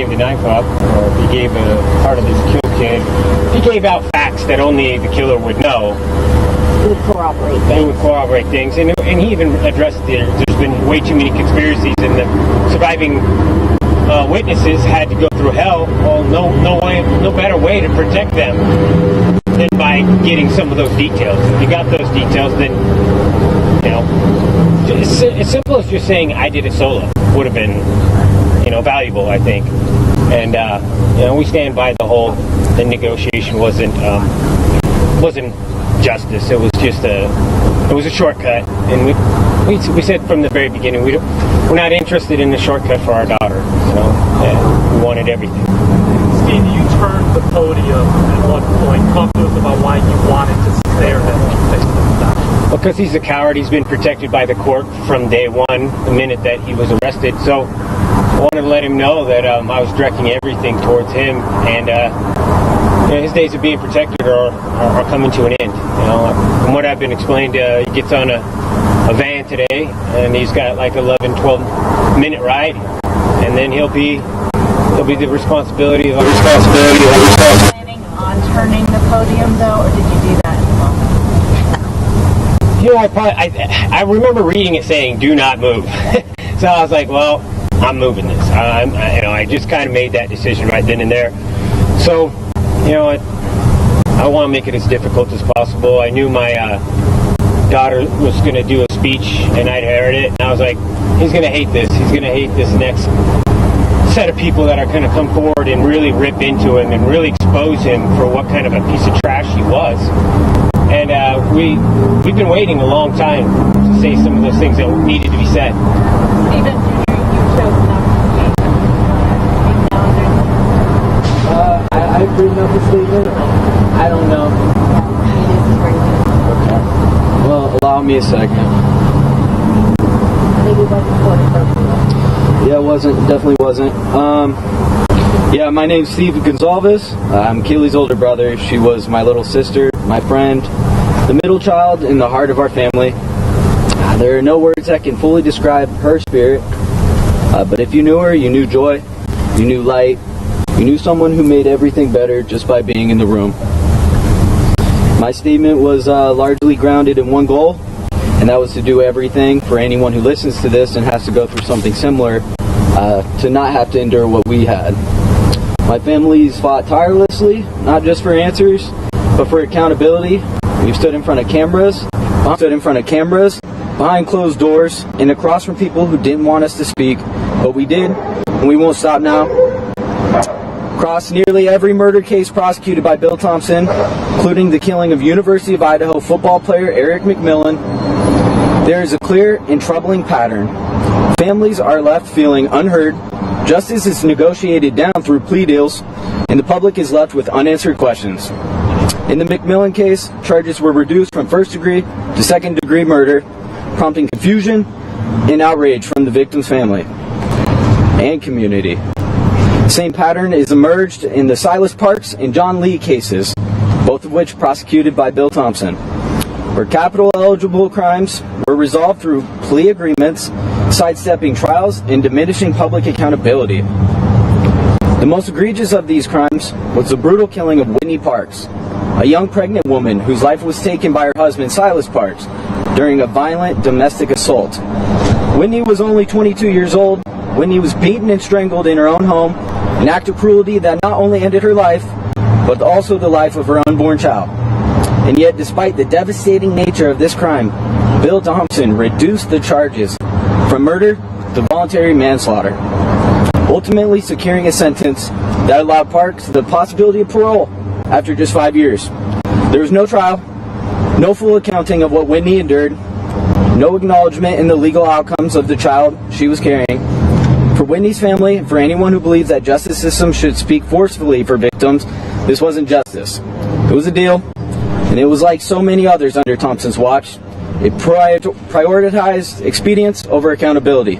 gave the knife up, or if he gave a part of this killed kid, he gave out facts that only the killer would know. It would corroborate things. It would corroborate things, and he even addressed there's been way too many conspiracies, and the surviving witnesses had to go through hell. Well, no better way to protect them than by getting some of those details. If you got those details, then, you know, as simple as just saying I did it solo would have been, you know, valuable, I think. And you know, we stand by the negotiation wasn't justice. It was just it was a shortcut, and we said from the very beginning we're not interested in the shortcut for our daughter. You know, we wanted everything. Steve, you turned the podium at one point. Talk to us about why you wanted to spare him. Because he's a coward. He's been protected by the court from day one, the minute that he was arrested. So I wanted to let him know that I was directing everything towards him, and you know, his days of being protected are coming to an end. You know, from what I've been explained, he gets on a van today, and he's got like 11-12 minute ride, and then he'll be the responsibility of Planning on turning the podium though, or did you do that in the moment? You know, I remember reading it saying "do not move," so I was like, well, I'm moving this. I just kind of made that decision right then and there. So, you know, I want to make it as difficult as possible. I knew my daughter was going to do a speech, and I'd heard it, and I was like, he's going to hate this. He's going to hate this next set of people that are going to come forward and really rip into him and really expose him for what kind of a piece of trash he was. And we've been waiting a long time to say some of those things that needed to be said. Stephen, you chose not to speak. I've written up a statement. I don't know. Well, allow me a second. Maybe it wasn't appropriate. Yeah, definitely wasn't. Yeah, my name's Steve Goncalves. I'm Kaylee's older brother. She was my little sister, my friend, the middle child in the heart of our family. There are no words that can fully describe her spirit, but if you knew her, you knew joy, you knew light, you knew someone who made everything better just by being in the room. My statement was largely grounded in one goal, and that was to do everything for anyone who listens to this and has to go through something similar, to not have to endure what we had. My family's fought tirelessly, not just for answers, but for accountability. We've stood in front of cameras, behind closed doors, and across from people who didn't want us to speak, but we did, and we won't stop now. Across nearly every murder case prosecuted by Bill Thompson, including the killing of University of Idaho football player Eric McMillan, there is a clear and troubling pattern. Families are left feeling unheard, justice is negotiated down through plea deals, and the public is left with unanswered questions. In the McMillan case, charges were reduced from first-degree to second-degree murder, prompting confusion and outrage from the victim's family and community. The same pattern is emerged in the Silas Parks and John Lee cases, both of which prosecuted by Bill Thompson, where capital-eligible crimes were resolved through plea agreements, sidestepping trials and diminishing public accountability. The most egregious of these crimes was the brutal killing of Whitney Parks, a young pregnant woman whose life was taken by her husband Silas Parks during a violent domestic assault. Whitney was only 22 years old. Whitney was beaten and strangled in her own home, an act of cruelty that not only ended her life, but also the life of her unborn child. And yet, despite the devastating nature of this crime, Bill Thompson reduced the charges from murder to voluntary manslaughter, ultimately securing a sentence that allowed Parks the possibility of parole after just 5 years. There was no trial, no full accounting of what Whitney endured, no acknowledgement in the legal outcomes of the child she was carrying. For Whitney's family, and for anyone who believes that justice systems should speak forcefully for victims, this wasn't justice. It was a deal, and it was like so many others under Thompson's watch. It prioritized expedience over accountability.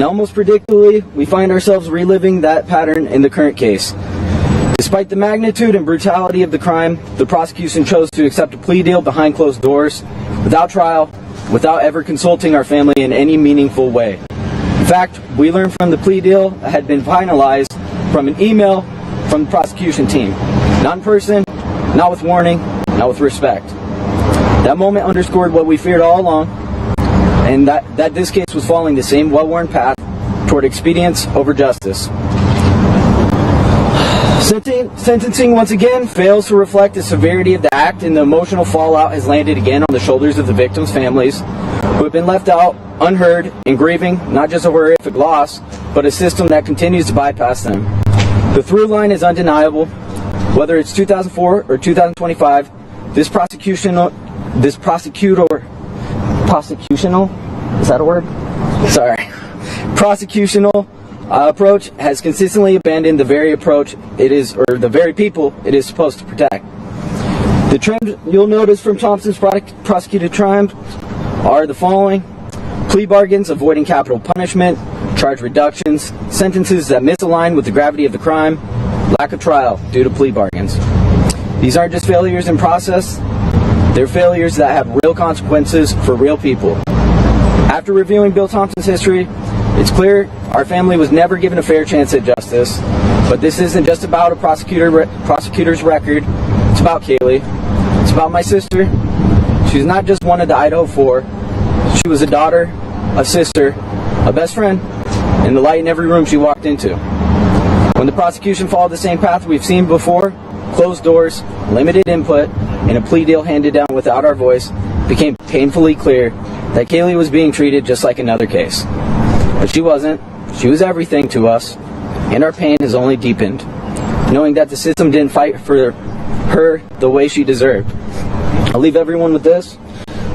Now, almost predictably, we find ourselves reliving that pattern in the current case. Despite the magnitude and brutality of the crime, the prosecution chose to accept a plea deal behind closed doors, without trial, without ever consulting our family in any meaningful way. In fact, we learned from the plea deal had been finalized from an email from the prosecution team. Not in person, not with warning, not with respect. That moment underscored what we feared all along, and that this case was following the same well-worn path toward expedience over justice. Sentencing once again fails to reflect the severity of the act, and the emotional fallout has landed again on the shoulders of the victims' families, who have been left out, unheard, and grieving not just a horrific loss, but a system that continues to bypass them. The through line is undeniable. Whether it's 2004 or 2025, this prosecutional, is that a word? Sorry. Prosecutional approach has consistently abandoned the very approach it is, or the very people it is supposed to protect. The trends you'll notice from Thompson's prosecuted crimes are the following: plea bargains avoiding capital punishment, charge reductions, sentences that misalign with the gravity of the crime, lack of trial due to plea bargains. These aren't just failures in process, they're failures that have real consequences for real people. After reviewing Bill Thompson's history, it's clear our family was never given a fair chance at justice. But this isn't just about a prosecutor's record. It's about Kaylee. It's about my sister. She's not just one of the Idaho 4. She was a daughter, a sister, a best friend, and the light in every room she walked into. When the prosecution followed the same path we've seen before, closed doors, limited input, and a plea deal handed down without our voice, it became painfully clear that Kaylee was being treated just like another case. But she wasn't. She was everything to us, and our pain has only deepened, knowing that the system didn't fight for her the way she deserved. I'll leave everyone with this.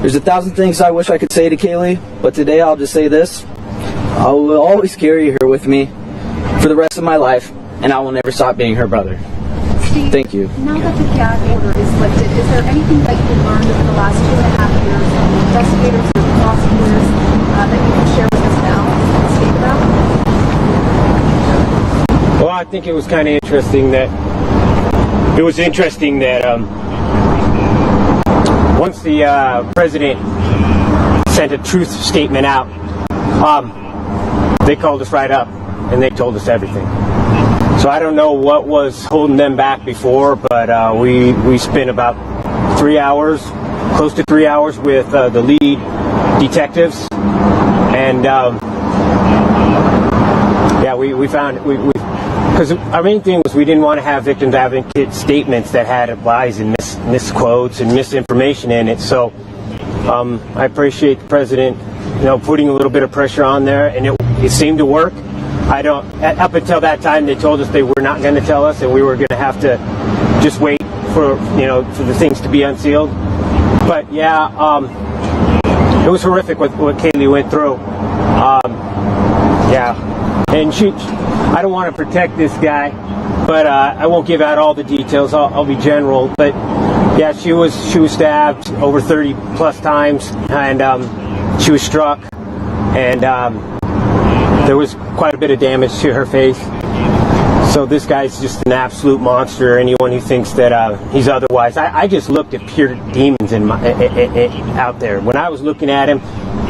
There's 1,000 things I wish I could say to Kaylee, but today I'll just say this. I will always carry her with me for the rest of my life, and I will never stop being her brother. Steve, thank you. Now that the gag order is lifted, is there anything that you learned over the last 2.5 years from investigators or prosecutors that you can share with us now and speak about? Well, I think it was kind of interesting that once the president sent a truth statement out, they called us right up and they told us everything. So I don't know what was holding them back before, but we spent about 3 hours, close to 3 hours, with the lead detectives, and we found because our main thing was we didn't want to have victims advocate statements that had lies and misquotes and misinformation in it. So I appreciate the president, putting a little bit of pressure on there, and it seemed to work. Up until that time, they told us they were not going to tell us, and we were going to have to just wait for the things to be unsealed. But yeah, it was horrific what Kaylee went through. And I don't want to protect this guy, but I won't give out all the details. I'll be general. But yeah, she was stabbed over 30 plus times, and she was struck, and there was quite a bit of damage to her face. So this guy's just an absolute monster. Anyone who thinks that he's otherwise, I just looked at pure demons out there. When I was looking at him,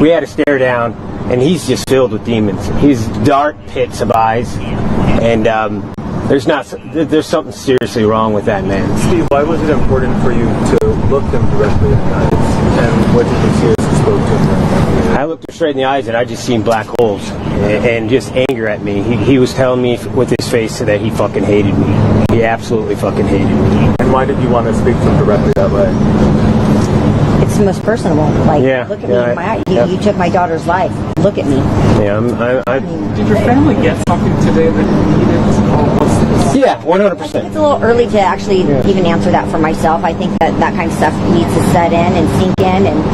we had to stare down, and he's just filled with demons. He's dark pits of eyes, and there's something seriously wrong with that man. Steve, why was it important for you to look them directly in the eyes? And what did you see as you spoke to him? I looked him straight in the eyes, and I just seen black holes and just anger at me. He was telling me with his face that he fucking hated me. He absolutely fucking hated me. And why did you want to speak to him directly that way? It's the most personable. Look at me in my eye. You took my daughter's life. Look at me. Yeah, Did your family get something today that you needed? Yeah, 100%. I think it's a little early to actually even answer that for myself. I think that kind of stuff needs to set in and sink in, and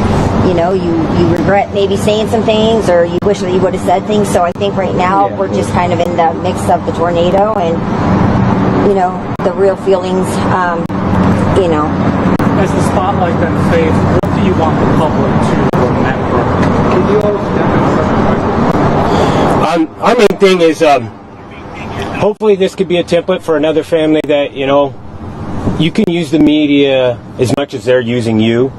you regret maybe saying some things, or you wish that you would have said things. So I think right now we're just kind of in the mix of the tornado and the real feelings. As the spotlight then fades, what do you want the public to remember? Could you all our main thing is hopefully this could be a template for another family that you can use the media as much as they're using you.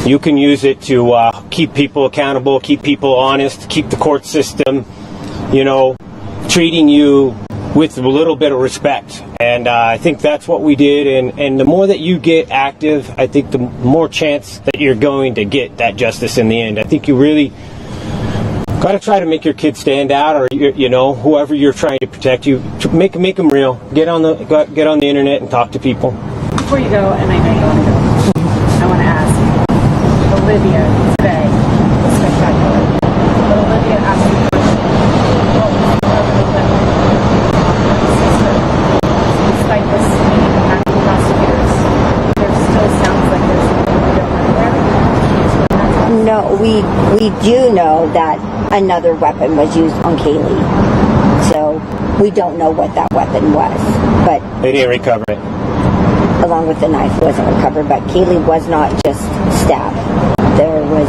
You can use it to keep people accountable, keep people honest, keep the court system treating you with a little bit of respect. And I think that's what we did. And the more that you get active, I think the more chance that you're going to get that justice in the end. I think you really got to try to make your kids stand out, or whoever you're trying to protect, make them real. Get on the internet and talk to people. Before you go, and I know you want to go, I want to ask Olivia today was spectacular. But Olivia asked me a question. What was the other weapon her sister? Despite this meeting with active prosecutors, there still sounds like there's a different there. No, we do know that another weapon was used on Kaylee. So we don't know what that weapon was, but They didn't recover it. along with the knife wasn't recovered. But Kaylee was not just stabbed. There was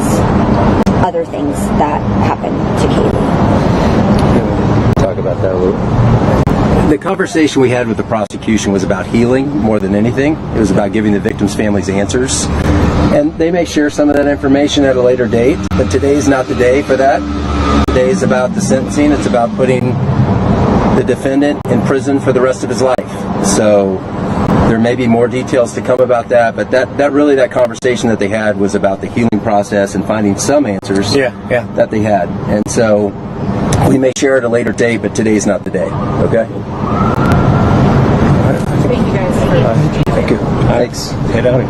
other things that happened to Kaylee. Talk about that a little. The conversation we had with the prosecution was about healing more than anything. It was about giving the victims' families answers. And they may share some of that information at a later date, but today's not the day for that. Today's about the sentencing. It's about putting the defendant in prison for the rest of his life. So there may be more details to come about that, but that conversation that they had was about the healing process and finding some answers that they had. And so we may share at a later date, but today's not the day. Okay? Thank you guys. Thank you. Thanks. Head out.